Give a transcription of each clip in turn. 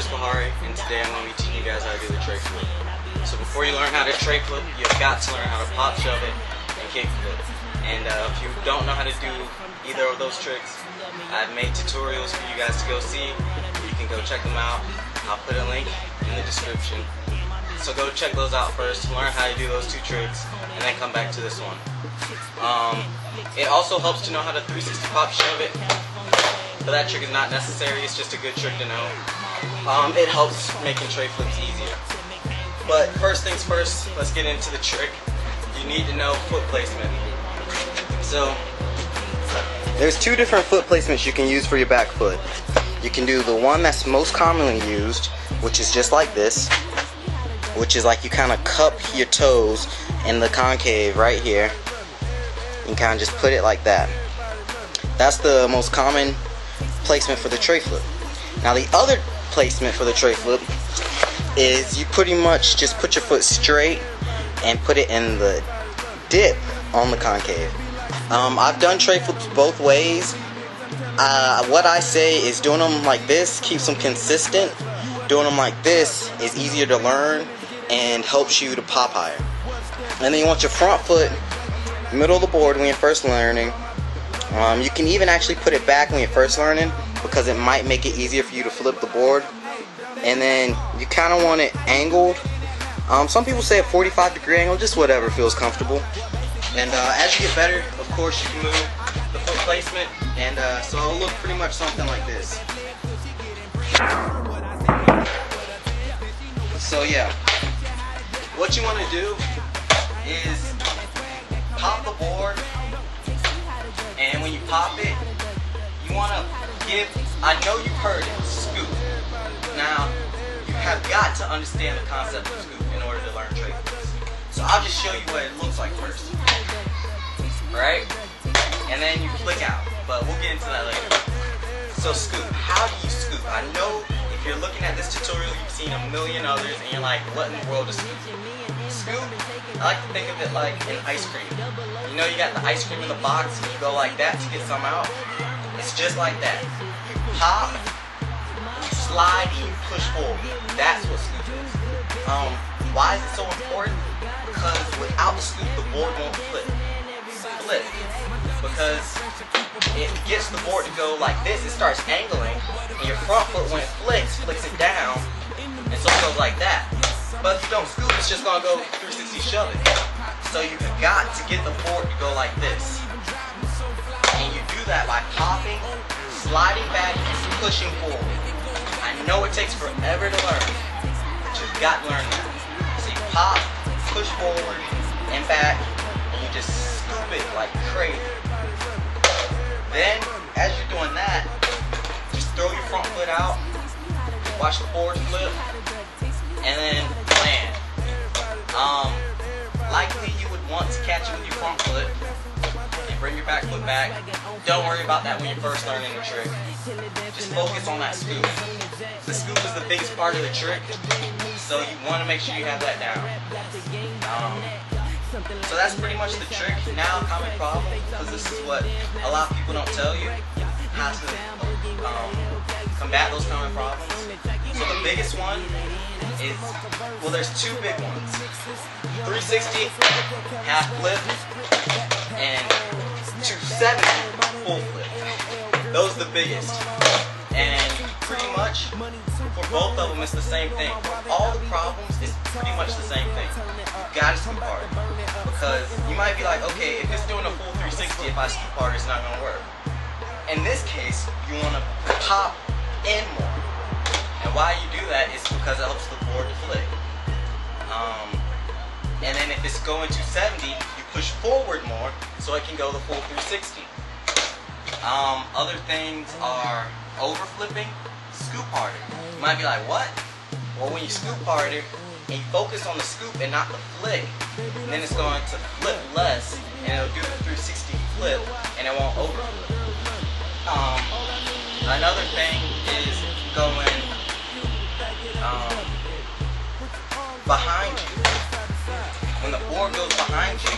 Beharie, and today I'm going to be teaching you guys how to do the tray flip. So before you learn how to tray flip, you've got to learn how to pop shove it and kickflip. And if you don't know how to do either of those tricks, I've made tutorials for you guys to go see. You can go check them out. I'll put a link in the description. So go check those out first, learn how to do those two tricks, and then come back to this one. It also helps to know how to 360 pop shove it. But that trick is not necessary, it's just a good trick to know. It helps making tray flips easier. But first things first, let's get into the trick. You need to know foot placement. So, there's two different foot placements you can use for your back foot. You can do the one that's most commonly used, which is just like this, which is like you kind of cup your toes in the concave right here. You can kind of just put it like that. That's the most common placement for the tray flip. Now the other placement for the tray flip is you pretty much just put your foot straight and put it in the dip on the concave. I've done tray flips both ways. What I say is doing them like this keeps them consistent. Doing them like this is easier to learn and helps you to pop higher. And then you want your front foot middle of the board when you're first learning. You can even actually put it back when you're first learning because it might make it easier for you to flip the board. And then you kind of want it angled. Some people say a 45-degree angle, just whatever feels comfortable. And as you get better, of course, you can move the foot placement, and so it'll look pretty much something like this. So yeah, what you want to do is pop the board, and when you pop it, you want to give, I know you've heard it, scoop. Now, you have got to understand the concept of scoop in order to learn tray flips. So I'll just show you what it looks like first. Right? And then you flick out, but we'll get into that later. So scoop, how do you scoop? I know if you're looking at this tutorial, you've seen a million others, and you're like, what in the world is scoop? Scoop, I like to think of it like an ice cream. You know you got the ice cream in the box, and you go like that to get some out? It's just like that. You pop, you slide, and you push forward. That's what scoop is. Why is it so important? Because without the scoop, the board won't flip. Because it gets the board to go like this, it starts angling, and your front foot, when it flicks it down, and so it goes like that. But if you don't scoop, it's just going to go 360 shove it. So you've got to get the board to go like this. And you do that by popping, sliding back, and pushing forward. I know it takes forever to learn, but you've got to learn that. So you pop, push forward, and back, and you just scoop it like crazy. Then, as you're doing that, just throw your front foot out, watch the board flip, and then land. Likely you would want to catch it with your front foot and bring your back foot back. Don't worry about that when you're first learning the trick. Just focus on that scoop. The scoop is the biggest part of the trick, so you want to make sure you have that down. So that's pretty much the trick. Now, common problem, because this is what a lot of people don't tell you, how to combat those common problems. So the biggest one is, well, there's two big ones. 360, half flip, and 270, full flip. Those are the biggest. And pretty much, for both of them, it's the same thing. All the problems is pretty much the same thing. You gotta scoop hard. Because you might be like, okay, if it's doing a full 360, if I scoop hard, it's not gonna work. In this case, you wanna pop in more. And why you do that is because it helps the board to flip. And then if it's going 270, you push forward more so it can go the full 360. Other things are over flipping, scoop harder. You might be like, what? Well, when you scoop harder and you focus on the scoop and not the flick, then it's going to flip less and it'll do the 360 flip and it won't over flip. Another thing is going behind you. When the board goes behind you,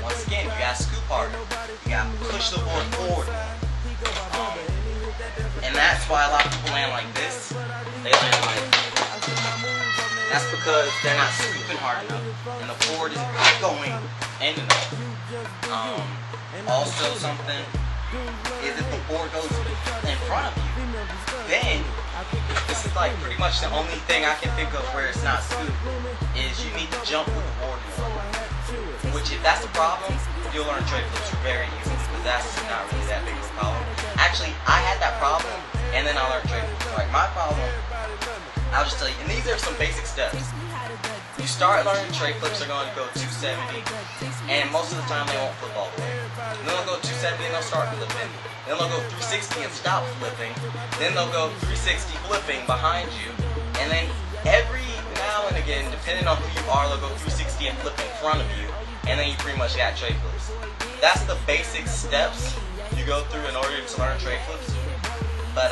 once again, you gotta scoop harder. You gotta push the board forward. And that's why a lot of people land like this. They land like That's because they're not scooping hard enough, and the board isn't going in enough. Also, something is if the board goes in front of you, then this is like pretty much the only thing I can think of where it's not scooped is you need to jump with the board more. Which, if that's the problem, you'll learn tray flips very easily, because that's not really that big of a problem. Actually, I had that problem, and then I learned tray flips. Like, my problem, I'll just tell you, and these are some basic steps. You start learning tray flips, they're going to go 270, and most of the time they won't flip all the way. Then they'll go 270 and they'll start flipping. Then they'll go 360 and stop flipping. Then they'll go 360 flipping behind you. And then every now and again, depending on who you are, they'll go 360 and flip in front of you. And then you pretty much got tray flips. That's the basic steps you go through in order to learn tray flips. But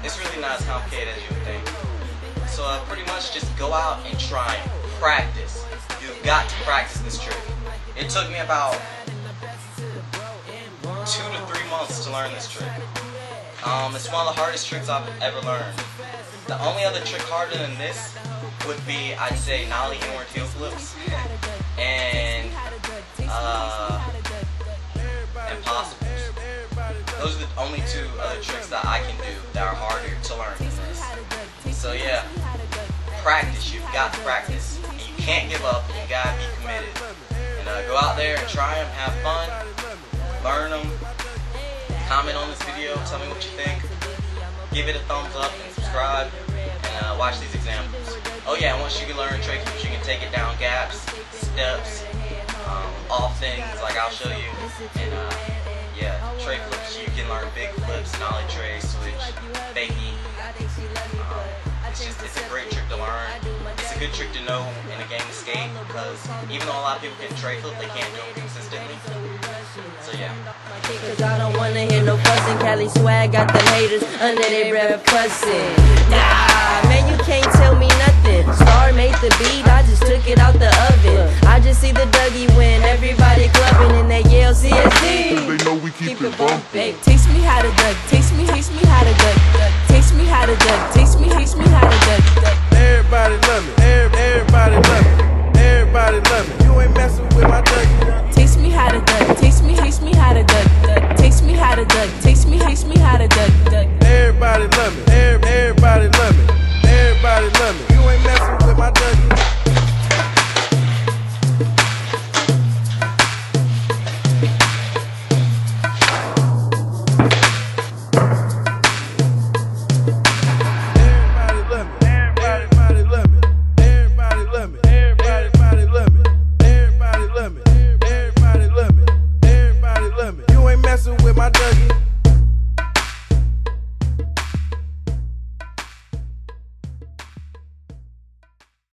it's really not as complicated as you would think. So pretty much just go out and try and practice. You've got to practice this trick. It took me about 2 to 3 months to learn this trick. It's one of the hardest tricks I've ever learned. The only other trick harder than this would be, I'd say, nollie inward heel flips and possibles. Those are the only 2 other tricks that I can do that are harder to learn than this. So yeah, practice. You've got to practice. And you can't give up. You gotta be committed. And go out there and try them. Have fun. Learn them. Comment on this video. Tell me what you think. Give it a thumbs up and subscribe. And watch these examples. Oh yeah, and once you can learn tray flips, you can take it down gaps, steps, off things like I'll show you. And yeah, tray flips, you can learn big flips, nollie tray, switch, fakie. It's a great trick to learn. It's a good trick to know in a game of skate, because even though a lot of people can tray flip, they can't do it consistently. So yeah. Cause I don't wanna hear no fussing. Cali swag got the haters under their breath fussing. Nah, man, you can't tell me nothing. Star made the beat, I just took it out the oven. I just see the Dougie win, everybody clubbing and they yell CSD. They know we keep it bumping. Hey, taste me how to duck, taste me how to duck, taste me how to duck, taste me how to duck. Everybody love me, everybody love me, everybody love me. You ain't messing with my Dougie. Taste me how to duck, taste me how to duck, taste me how to duck, taste me how to duck. Everybody love me, everybody love me, everybody love me. You ain't messing with my Dougie. With my Dougie.